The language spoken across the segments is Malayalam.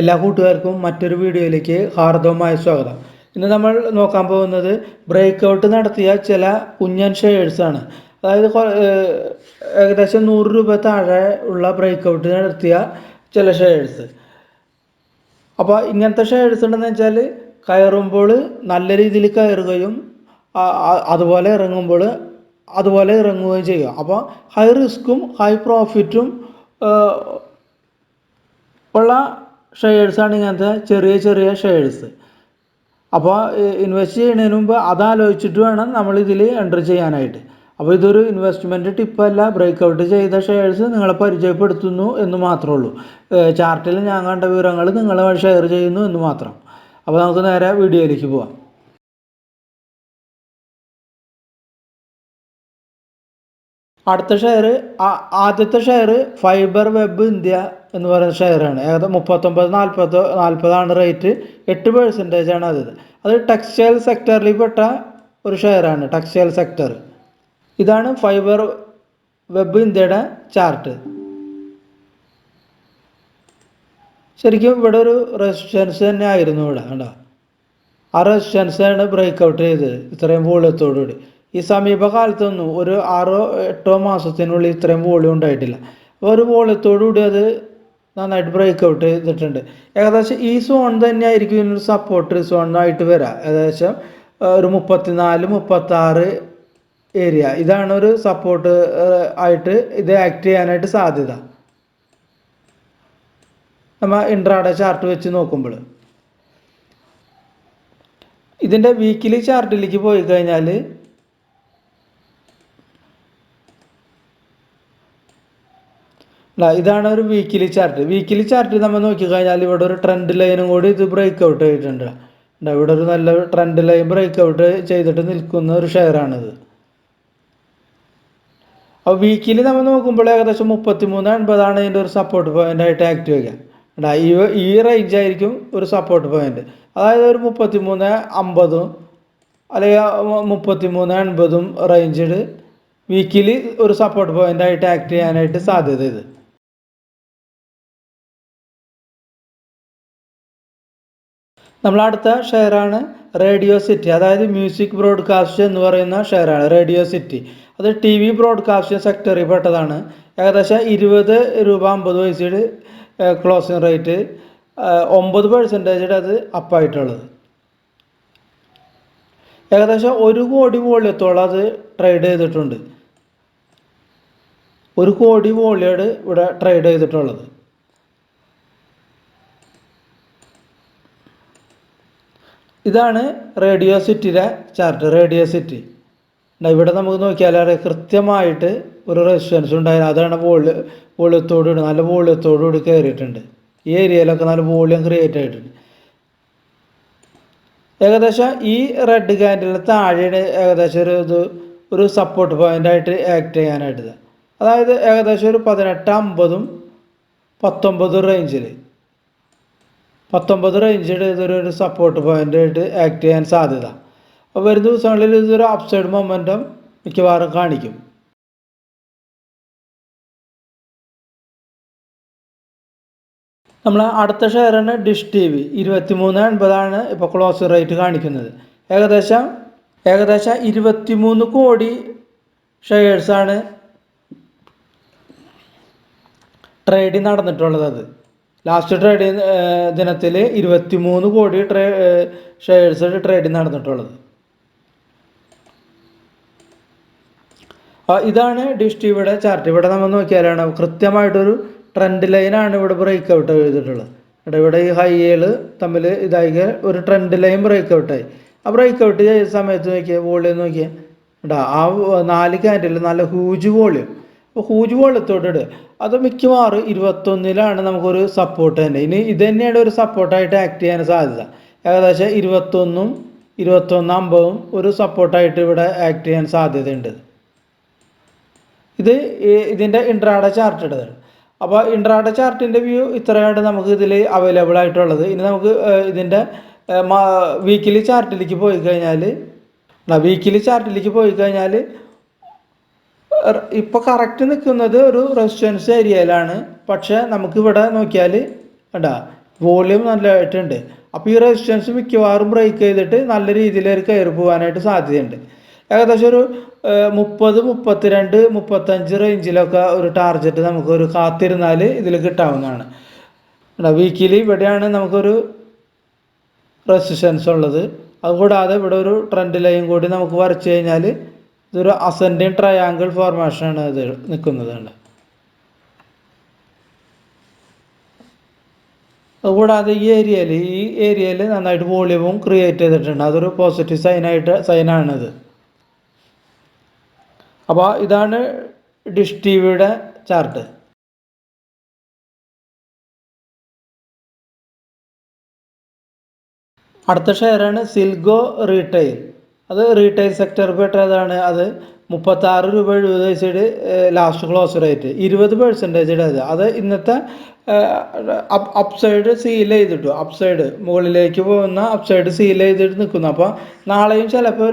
എല്ലാ കൂട്ടുകാർക്കും മറ്റൊരു വീഡിയോയിലേക്ക് ഹാർദവമായ സ്വാഗതം. ഇന്ന് നമ്മൾ നോക്കാൻ പോകുന്നത് ബ്രേക്ക് ഔട്ട് നടത്തിയ ചില കുഞ്ഞൻ ഷെയർസാണ്. അതായത് ഏകദേശം 100 രൂപ താഴെ ഉള്ള ബ്രേക്ക് ഔട്ട് നടത്തിയ ചില ഷെയർസ്. അപ്പോൾ ഇങ്ങനത്തെ ഷെയർസ് ഉണ്ടെന്ന് വെച്ചാൽ കയറുമ്പോൾ നല്ല രീതിയിൽ കയറുകയും അതുപോലെ ഇറങ്ങുമ്പോൾ അതുപോലെ ഇറങ്ങുകയും ചെയ്യുക. അപ്പോൾ ഹൈ റിസ്ക്കും ഹൈ പ്രോഫിറ്റും ഉള്ള ഷെയർസാണ് ഇങ്ങനത്തെ ചെറിയ ചെറിയ ഷെയർസ്. അപ്പോൾ ഇൻവെസ്റ്റ് ചെയ്യുന്നതിന് മുമ്പ് അതാലോചിച്ചിട്ട് വേണം നമ്മളിതിൽ എൻ്റർ ചെയ്യാനായിട്ട്. അപ്പോൾ ഇതൊരു ഇൻവെസ്റ്റ്മെൻറ്റ് ടിപ്പല്ല, ബ്രേക്ക് ഔട്ട് ചെയ്ത ഷെയർസ് നിങ്ങളെ പരിചയപ്പെടുത്തുന്നു എന്ന് മാത്രമേ ഉള്ളൂ. ചാർട്ടിൽ ഞാൻ കണ്ട വിവരങ്ങൾ നിങ്ങളെ ഷെയർ ചെയ്യുന്നു എന്ന് മാത്രം. അപ്പോൾ നമുക്ക് നേരെ വീഡിയോയിലേക്ക് പോവാം. അടുത്ത ഷെയർ, ആദ്യത്തെ ഷെയർ ഫൈബർ വെബ് ഇന്ത്യ എന്ന് പറയുന്ന ഷെയറാണ്. ഏകദേശം 39-40 റേറ്റ്. 8% അത് ടെക്സ്റ്റൈൽ സെക്ടറിൽ പെട്ട ഒരു ഷെയറാണ്. Textile sector. ഇതാണ് ഫൈബർ വെബ് ഇന്ത്യയുടെ ചാർട്ട്. ശരിക്കും ഇവിടെ ഒരു റെസിസ്റ്റൻസ് തന്നെ ആയിരുന്നു ഇവിടെ, കണ്ടോ? ആ റെസിസ്റ്റൻസാണ് ബ്രേക്ക് ഔട്ട് ചെയ്തത് ഇത്രയും വോളിയത്തോടുകൂടി. ഈ സമീപകാലത്തൊന്നും ഒരു 6-8 മാസത്തിനുള്ളിൽ ഇത്രയും വോളിയം ഉണ്ടായിട്ടില്ല. അപ്പോൾ ഒരു വോളിയത്തോടുകൂടി അത് നന്നായിട്ട് ബ്രേക്ക് ഔട്ട് ചെയ്തിട്ടുണ്ട്. ഏകദേശം ഈ സോൺ തന്നെയായിരിക്കും ഇതിനൊരു സപ്പോർട്ട് സോണായിട്ട് വരാം. ഏകദേശം ഒരു 34-36 ഏരിയ, ഇതാണ് ഒരു സപ്പോർട്ട് ആയിട്ട് ഇത് ആക്ട് ചെയ്യാനായിട്ട് സാധ്യത. നമ്മൾ ഇൻട്രാഡേ ചാർട്ട് വെച്ച് നോക്കുമ്പോൾ ഇതിൻ്റെ വീക്കിലി ചാർട്ടിലേക്ക് പോയി കഴിഞ്ഞാൽ ഇതാണ് ഒരു വീക്കിലി ചാർട്ട്. വീക്കിലി ചാർട്ടിൽ നമ്മൾ നോക്കിക്കഴിഞ്ഞാൽ ഇവിടെ ഒരു ട്രെൻഡ് ലൈനും കൂടി ഇത് ബ്രേക്ക് ഔട്ട് ചെയ്തിട്ടുണ്ട്. ഇവിടെ ഒരു നല്ല ട്രെൻഡ് ലൈൻ ബ്രേക്ക് ഔട്ട് ചെയ്തിട്ട് നിൽക്കുന്ന ഒരു ഷെയറാണിത്. അപ്പോൾ വീക്കിലി നമ്മൾ നോക്കുമ്പോൾ ഏകദേശം 33.80 ഇതിൻ്റെ ഒരു സപ്പോർട്ട് പോയിൻ്റ് ആയിട്ട് ആക്ട് ചെയ്യുക. ഈ റേഞ്ച് ആയിരിക്കും ഒരു സപ്പോർട്ട് പോയിൻ്റ്. അതായത് ഒരു 33.50 അല്ലെങ്കിൽ 33.80 റേഞ്ചിൽ വീക്കിലി ഒരു സപ്പോർട്ട് പോയിൻ്റ് ആയിട്ട് ആക്ട് ചെയ്യാനായിട്ട് സാധ്യത ഇത്. നമ്മൾ അടുത്ത ഷെയറാണ് റേഡിയോ സിറ്റി. അതായത് മ്യൂസിക് ബ്രോഡ്കാസ്റ്റ് എന്ന് പറയുന്ന ഷെയറാണ് റേഡിയോ സിറ്റി. അത് TV ബ്രോഡ്കാസ്റ്റിംഗ് സെക്ടറിൽ പെട്ടതാണ്. ഏകദേശം 20 രൂപ 50 പൈസയുടെ ക്ലോസിംഗ് റേറ്റ്. 9% അത് അപ്പായിട്ടുള്ളത്. ഏകദേശം 1 കോടി വോള്യത്തോളം അത് ട്രേഡ് ചെയ്തിട്ടുണ്ട്. 1 കോടി വോള്യാണ് ഇവിടെ ട്രേഡ് ചെയ്തിട്ടുള്ളത്. ഇതാണ് റേഡിയോ സിറ്റിയുടെ ചാർട്ട്. റേഡിയോ സിറ്റി ഇവിടെ നമുക്ക് നോക്കിയാൽ കൃത്യമായിട്ട് ഒരു റെസിസ്റ്റൻസ് ഉണ്ടായിരുന്നു. അതാണ് വോള്യത്തോടുകൂടി നല്ല വോള്യത്തോടുകൂടി കയറിയിട്ടുണ്ട്. ഈ ഏരിയയിലൊക്കെ നല്ല വോള്യം ക്രിയേറ്റ് ആയിട്ടുണ്ട്. ഏകദേശം ഈ റെഡ് ക്യാൻഡിലിന് താഴെയാണ് ഏകദേശം ഒരു സപ്പോർട്ട് പോയിൻ്റായിട്ട് ആക്ട് ചെയ്യാനായിട്ട്. അതായത് ഏകദേശം ഒരു 18-50 19 റേഞ്ചിൽ 19 റേഞ്ചിൽ ഇതൊരു സപ്പോർട്ട് പോയിൻ്റായിട്ട് ആക്ട് ചെയ്യാൻ സാധ്യത. അപ്പോൾ വരും ദിവസങ്ങളിൽ ഇതൊരു അപ്സൈഡ് മൊമെൻറ്റം മിക്കവാറും കാണിക്കും. നമ്മൾ അടുത്ത ഷെയറാണ് ഡിഷ് TV. 23.80 ഇപ്പോൾ ക്ലോസിംഗ് റേറ്റ് കാണിക്കുന്നത്. ഏകദേശം 23 കോടി ഷെയർസാണ് ട്രേഡിങ് നടന്നിട്ടുള്ളത്. അത് ലാസ്റ്റ് ട്രേഡിങ് ദിനത്തിൽ 23 കോടി ഷെയർസ് ട്രേഡിങ് നടന്നിട്ടുള്ളത്. ഇതാണ് ഡിഷ് TVയുടെ ചാർട്ട്. ഇവിടെ നമ്മൾ നോക്കിയാലാണ് കൃത്യമായിട്ടൊരു ട്രെൻഡ് ലൈനാണ് ഇവിടെ ബ്രേക്ക് ഔട്ട് ചെയ്തിട്ടുള്ളത്. ഇവിടെ ഈ ഹൈകൾ തമ്മിൽ ഇതായി ഒരു ട്രെൻഡ് ലൈൻ ബ്രേക്ക് ഔട്ടായി. ആ ബ്രേക്ക് ഔട്ട് ചെയ്ത സമയത്ത് നോക്കിയാൽ വോളിയം നോക്കിയാൽ ആ 4 ക്യാൻഡിൽ നല്ല ഹൂജ് വോളിയം. അപ്പോൾ ഹൂജ് വോളിയത്തോട് അത് മിക്കവാറും 21-ലാണ് നമുക്കൊരു സപ്പോർട്ട് തന്നെ. ഇനി ഇത് തന്നെയാണ് ഒരു സപ്പോർട്ടായിട്ട് ആക്ട് ചെയ്യാൻ സാധ്യത. ഏകദേശം 21-50 ഒരു സപ്പോർട്ടായിട്ട് ഇവിടെ ആക്ട് ചെയ്യാൻ സാധ്യതയുണ്ട്. ഇതിൻ്റെ ഇൻട്രാഡേ ചാർട്ട് ഇടുന്നത്. അപ്പോൾ ഇൻട്രാഡേ ചാർട്ടിൻ്റെ വ്യൂ ഇത്രയാണ് നമുക്ക് ഇതിൽ അവൈലബിൾ ആയിട്ടുള്ളത്. ഇനി നമുക്ക് ഇതിൻ്റെ വീക്കിലി ചാർട്ടിലേക്ക് പോയി കഴിഞ്ഞാൽ ഇപ്പോൾ കറക്റ്റ് നിൽക്കുന്നത് ഒരു റെസിസ്റ്റൻസ് ഏരിയയിലാണ്. പക്ഷേ നമുക്കിവിടെ നോക്കിയാൽ കണ്ടാ വോളിയം നല്ലതായിട്ടുണ്ട്. അപ്പോൾ ഈ റെസിസ്റ്റൻസ് മിക്കവാറും ബ്രേക്ക് ചെയ്തിട്ട് നല്ല രീതിയിൽ ഒരു കയറി പോകാനായിട്ട് സാധ്യതയുണ്ട്. ഏകദേശം ഒരു 30, 32, 35 റേഞ്ചിലൊക്കെ ഒരു ടാർഗറ്റ് നമുക്കൊരു കാത്തിരുന്നാൽ ഇതിൽ കിട്ടാവുന്നതാണ്. വീക്കിലി ഇവിടെയാണ് നമുക്കൊരു റെസിസ്റ്റൻസ് ഉള്ളത്. അതുകൂടാതെ ഇവിടെ ഒരു ട്രെൻഡ് ലൈൻ കൂടി നമുക്ക് വരച്ചു കഴിഞ്ഞാൽ ഇതൊരു അസെൻഡിങ് ട്രയാങ്കിൾ ഫോർമേഷനാണ് ഇത് നിൽക്കുന്നത്. അതുകൂടാതെ ഈ ഏരിയയിൽ നന്നായിട്ട് വോളിയവും ക്രിയേറ്റ് ചെയ്തിട്ടുണ്ട്. അതൊരു പോസിറ്റീവ് സൈനാണിത്. അപ്പോൾ ഇതാണ് ഡിഷ് ടി വിയുടെ ചാർട്ട്. അടുത്ത ഷെയറാണ് സിൽഗോ റീറ്റെയിൽ. അത് റീറ്റെയിൽ സെക്ടർ പെട്ടതാണ്. അത് 36 രൂപ 70 പൈസയുടെ ലാസ്റ്റ് ക്ലോസ് റേറ്റ് 20% അത് ഇന്നത്തെ അപ്സൈഡ് സീൽ ചെയ്തിട്ടു. അപ്സൈഡ് മുകളിലേക്ക് പോകുന്ന അപ്സൈഡ് സീൽ ചെയ്തിട്ട് നിൽക്കുന്നു. അപ്പോൾ നാളെയും ചിലപ്പോൾ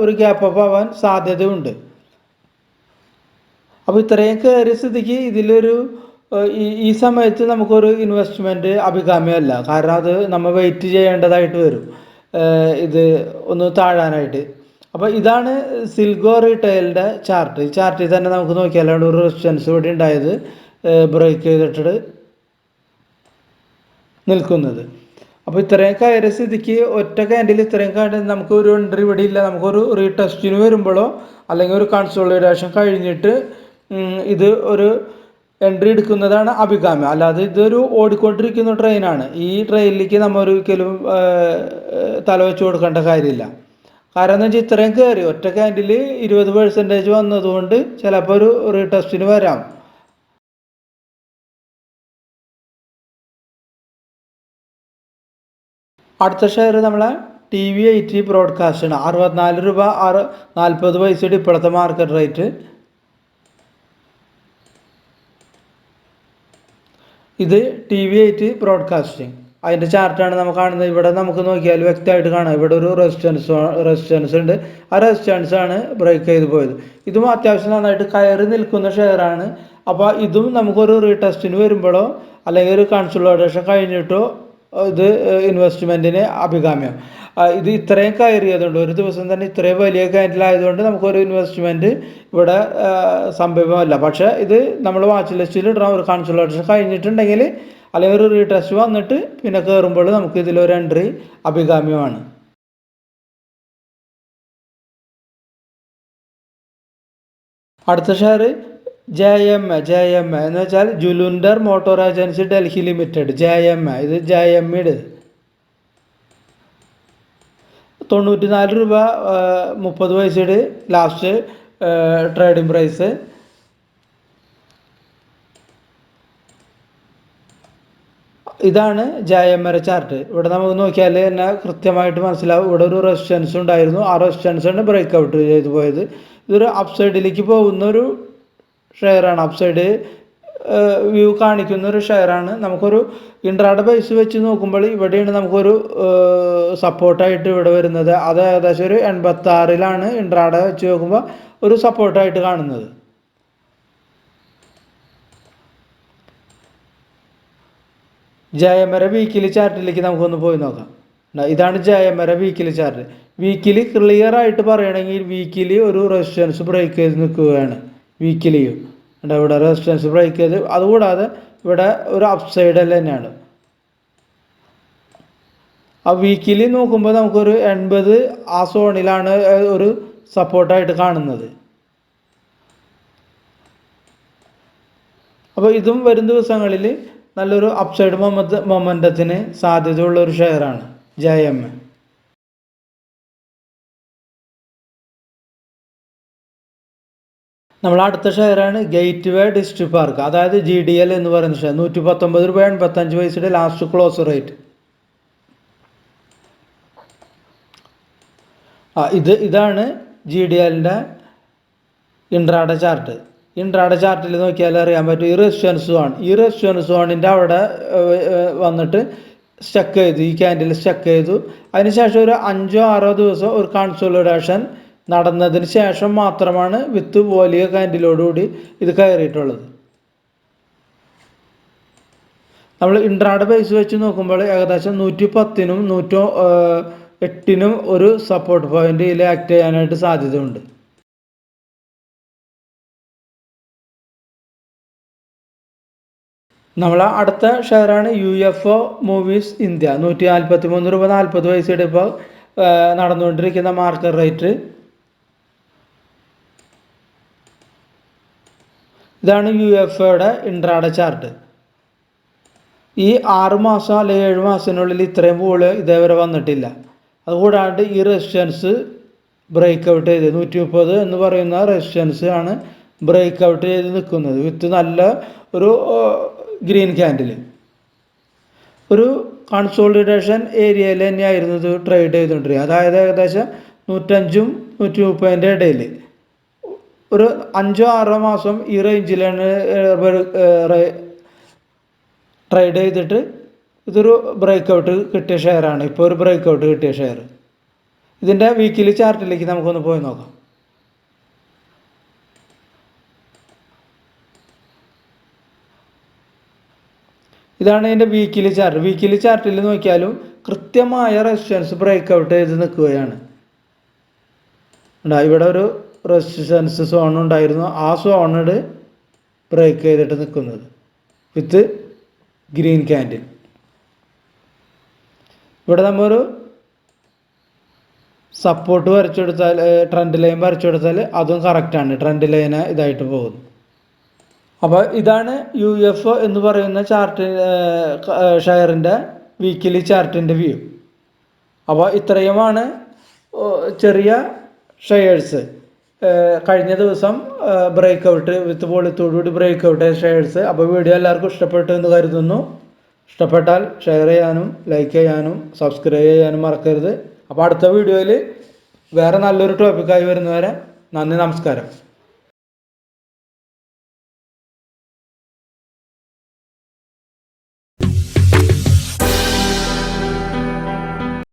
ഒരു ഗ്യാപ്പ് അപ്പ് ആവാൻ സാധ്യതയുണ്ട്. അപ്പോൾ ഇത്രയും കയറിയ സ്ഥിതിക്ക് ഇതിലൊരു ഈ സമയത്ത് നമുക്കൊരു ഇൻവെസ്റ്റ്മെൻറ്റ് അഭികാമ്യമല്ല. കാരണം അത് നമ്മൾ വെയിറ്റ് ചെയ്യേണ്ടതായിട്ട് വരും ഇത് ഒന്ന് താഴാനായിട്ട്. അപ്പോൾ ഇതാണ് സിൽഗോ റീറ്റെയിലിൻ്റെ ചാർട്ട്. ഈ ചാർട്ടിൽ തന്നെ നമുക്ക് നോക്കിയാലാണ് ഒരു റെസിസ്റ്റൻസ് ഇവിടെ ഉണ്ടായത് ബ്രേക്ക് ചെയ്തിട്ട് നിൽക്കുന്നത്. അപ്പോൾ ഇത്രയും കയറിയ സ്ഥിതിക്ക് ഒറ്റ ക്യാൻഡിൽ ഇത്രയും കയറി നമുക്ക് ഒരു എൻട്രി ഇവിടെ ഇല്ല. നമുക്കൊരു റീടെസ്റ്റിന് വരുമ്പോഴോ അല്ലെങ്കിൽ ഒരു കൺസോളിഡേഷൻ കഴിഞ്ഞിട്ട് ഇത് ഒരു എൻട്രി എടുക്കുന്നതാണ് അഭികാമ്യം. അല്ലാതെ ഇതൊരു ഓടിക്കൊണ്ടിരിക്കുന്ന ട്രെയിനാണ്. ഈ ട്രെയിനിലേക്ക് നമ്മൾ ഒരിക്കലും തല വെച്ച് കൊടുക്കേണ്ട കാര്യമില്ല. കാരണം എന്ന് വെച്ചാൽ ഇത്രയും കയറി ഒറ്റ ക്യാൻഡിൽ 20% വന്നതുകൊണ്ട് ചിലപ്പോൾ ഒരു റീടെസ്റ്റിന് വരാം. അടുത്ത ഷെയർ നമ്മളെ TV80 ബ്രോഡ്കാസ്റ്റാണ്. 64 രൂപ 40 പൈസയുടെ ഇപ്പോഴത്തെ മാർക്കറ്റ് റേറ്റ്. ഇത് TV80 ബ്രോഡ്കാസ്റ്റിംഗ്. അതിൻ്റെ ചാർട്ടാണ് നമ്മൾ കാണുന്നത്. ഇവിടെ നമുക്ക് നോക്കിയാൽ വ്യക്തമായിട്ട് കാണാം. ഇവിടെ ഒരു റെസിസ്റ്റൻസ് ഉണ്ട്. ആ റെസിസ്റ്റൻസാണ് ബ്രേക്ക് ചെയ്ത് പോയത്. ഇതും അത്യാവശ്യം നന്നായിട്ട് കയറി നിൽക്കുന്ന ഷെയറാണ്. അപ്പോൾ ഇതും നമുക്കൊരു റീടെസ്റ്റിന് വരുമ്പോഴോ അല്ലെങ്കിൽ ഒരു കൺസോളിഡേഷൻ കഴിഞ്ഞിട്ടോ ഇത് ഇൻവെസ്റ്റ്മെൻറ്റിന് അഭികാമ്യം. ഇത് ഇത്രയും കയറിയതുകൊണ്ട് ഒരു ദിവസം തന്നെ ഇത്രയും വലിയ ക്യാൻഡിലായതുകൊണ്ട് നമുക്കൊരു ഇൻവെസ്റ്റ്മെൻറ്റ് ഇവിടെ സംഭവമല്ല. പക്ഷേ ഇത് നമ്മൾ വാച്ച് ലിസ്റ്റിൽ ഇടണം. ഒരു കൺസോളിഡേഷൻ കഴിഞ്ഞിട്ടുണ്ടെങ്കിൽ അല്ലെങ്കിൽ ഒരു റീടെസ്റ്റ് വന്നിട്ട് പിന്നെ കയറുമ്പോൾ നമുക്ക് ഇതിലൊരു എൻട്രി അഭികാമ്യമാണ്. അടുത്ത ഷെയർ JMA എന്ന് വെച്ചാൽ Jullundur motor agency Delhi limited. JMA ഇത് JMAയുടെ 94 രൂപ 30 പൈസയുടെ ലാസ്റ്റ് ട്രേഡിംഗ് പ്രൈസ്. ഇതാണ് JMA ചാർട്ട്. ഇവിടെ നമുക്ക് നോക്കിയാൽ തന്നെ കൃത്യമായിട്ട് മനസ്സിലാവും. ഇവിടെ ഒരു റെസിസ്റ്റൻസ് ഉണ്ടായിരുന്നു. ആ റെസിസ്റ്റൻസാണ് ബ്രേക്ക് ഔട്ട് ചെയ്ത് പോയത്. ഇതൊരു അപ്സൈഡിലേക്ക് പോകുന്ന ഒരു ഷെയറാണ്. അപ്സൈഡ് വ്യൂ കാണിക്കുന്ന ഒരു ഷെയറാണ്. നമുക്കൊരു ഇൻട്രാഡേ ബേസ് വെച്ച് നോക്കുമ്പോൾ ഇവിടെയാണ് നമുക്കൊരു സപ്പോർട്ടായിട്ട് ഇവിടെ വരുന്നത്. അത് ഏകദേശം ഒരു 86 ഇൻട്രാഡേ വെച്ച് നോക്കുമ്പോൾ ഒരു സപ്പോർട്ടായിട്ട് കാണുന്നത്. JMA വീക്കിലി ചാർട്ടിലേക്ക് നമുക്കൊന്ന് പോയി നോക്കാം. ഇതാണ് JMA weekly chart. Weekly clear ആയിട്ട് പറയുകയാണെങ്കിൽ വീക്കിലി ഒരു റെസിസ്റ്റൻസ് ബ്രേക്ക് ചെയ്ത് നിൽക്കുകയാണ്. വീക്കിലിയും ഇവിടെ റെസിസ്റ്റൻസ് ബ്രേക്ക് ചെയ്ത്, അതുകൂടാതെ ഇവിടെ ഒരു അപ്സൈഡ് തന്നെയാണ്. ആ വീക്കിലി നോക്കുമ്പോൾ നമുക്കൊരു 80 ആ സോണിലാണ് ഒരു സപ്പോർട്ടായിട്ട് കാണുന്നത്. അപ്പോൾ ഇതും വരും ദിവസങ്ങളിൽ നല്ലൊരു അപ്സൈഡ് മൊമെൻറ്റത്തിന് സാധ്യതയുള്ള ഒരു ഷെയറാണ് JMA. നമ്മൾ അടുത്ത ഷെയറാണ് ഗേറ്റ് വേ ഡിസ്ട്രിക്ട് പാർക്ക്, അതായത് GDL എന്ന് പറയുന്ന ഷെയർ. 119 രൂപ 85 പൈസയുടെ ലാസ്റ്റ് ക്ലോസ് റേറ്റ്. ഇതാണ് GDLൻ്റെ ഇൻട്രാഡേ ചാർട്ട്. ഇൻട്രാഡേ ചാർട്ടിൽ നോക്കിയാൽ അറിയാൻ പറ്റും. ഈ റെസിസ്റ്റൻസ് സോണിൻ്റെ അവിടെ വന്നിട്ട് സ്റ്റക്ക് ചെയ്തു. ഈ ക്യാൻഡിൽ സ്റ്റക്ക് ചെയ്തു. അതിനുശേഷം ഒരു 5-6 ദിവസം ഒരു കൺസോളിഡേഷൻ നടന്നതിന് ശേഷം മാത്രമാണ് വിത്ത് വലിയ ക്യാൻഡിലോടുകൂടി ഇത് കയറിയിട്ടുള്ളത്. നമ്മൾ ഇൻട്രാഡേ ബേസ് വെച്ച് നോക്കുമ്പോൾ ഏകദേശം 110-നും 108-നും ഒരു സപ്പോർട്ട് പോയിന്റ് ഇതിൽ ആക്ട് ചെയ്യാനായിട്ട് സാധ്യതയുണ്ട്. നമ്മളെ അടുത്ത ഷെയറാണ് UFO മൂവീസ് ഇന്ത്യ. 143 രൂപ 40 പൈസയുടെ ഇപ്പോൾ നടന്നുകൊണ്ടിരിക്കുന്ന മാർക്കറ്റ് റേറ്റ്. ഇതാണ് UFOയുടെ ഇൻട്രാഡേ ചാർട്ട്. ഈ 6 മാസം അല്ലെങ്കിൽ 7 മാസത്തിനുള്ളിൽ ഇത്രയും പൂള് ഇതേവരെ വന്നിട്ടില്ല. അതുകൂടാണ്ട് ഈ റെസിസ്റ്റൻസ് ബ്രേക്ക് ഔട്ട് ചെയ്ത് 130 എന്ന് പറയുന്ന റെസിസ്റ്റൻസ് ആണ് ബ്രേക്ക് ഔട്ട് ചെയ്ത് നിൽക്കുന്നത് വിത്ത് നല്ല ഒരു ഗ്രീൻ ക്യാൻഡിൽ. ഒരു കൺസോളിഡേഷൻ ഏരിയയിൽ തന്നെയായിരുന്നു ഇത് ട്രേഡ് ചെയ്തുകൊണ്ടിരിക്കുക. അതായത് ഏകദേശം 105-നും 130-ൻ്റെ ഇടയിൽ ഒരു 5-6 മാസം ഈ റേഞ്ചിലാണ് ട്രേഡ് ചെയ്തിട്ട് ഇതൊരു ബ്രേക്ക് ഔട്ട് കിട്ടിയ ഷെയറാണ്. ഇപ്പോൾ ഒരു ബ്രേക്ക് ഔട്ട് കിട്ടിയ ഷെയർ. ഇതിൻ്റെ വീക്കിലി ചാർട്ടിലേക്ക് നമുക്കൊന്ന് പോയി നോക്കാം. ഇതാണ് ഇതിൻ്റെ വീക്കിലി ചാർട്ട്. വീക്കിലി ചാർട്ടിൽ നോക്കിയാലും കൃത്യമായ റെസിസ്റ്റൻസ് ബ്രേക്ക് ഔട്ട് ചെയ്ത് നിൽക്കുകയാണ്. ഇവിടെ ഒരു റെസിസ്റ്റൻസ് സോൺ ഉണ്ടായിരുന്നു. ആ സോണിട് ബ്രേക്ക് ചെയ്തിട്ട് നിൽക്കുന്നത് വിത്ത് ഗ്രീൻ ക്യാൻഡിൽ. ഇവിടെ നമ്മളൊരു സപ്പോർട്ട് വരച്ചെടുത്താൽ, ട്രെൻഡ് ലൈൻ വരച്ചെടുത്താൽ അതും കറക്റ്റാണ്. ട്രെൻഡ് ലൈന് ഇതായിട്ട് പോകുന്നു. അപ്പോൾ ഇതാണ് UFO എന്ന് പറയുന്ന ചാർട്ട് ഷെയറിൻ്റെ വീക്കിലി ചാർട്ടിൻ്റെ വ്യൂ. അപ്പോൾ ഇത്രയുമാണ് ചെറിയ ഷെയർസ്. കഴിഞ്ഞ ദിവസം ബ്രേക്ക് ഔട്ട് വിത്ത് പോളിത്തോടുകൂടി ബ്രേക്ക് ഔട്ട് ആയ ഷെയർസ്. അപ്പോൾ വീഡിയോ എല്ലാവർക്കും ഇഷ്ടപ്പെട്ടു എന്ന് കരുതുന്നു. ഇഷ്ടപ്പെട്ടാൽ ഷെയർ ചെയ്യാനും ലൈക്ക് ചെയ്യാനും സബ്സ്ക്രൈബ് ചെയ്യാനും മറക്കരുത്. അപ്പോൾ അടുത്ത വീഡിയോയിൽ വേറെ നല്ലൊരു ടോപ്പിക്കായി വരുന്നവരെ നന്ദി, നമസ്കാരം.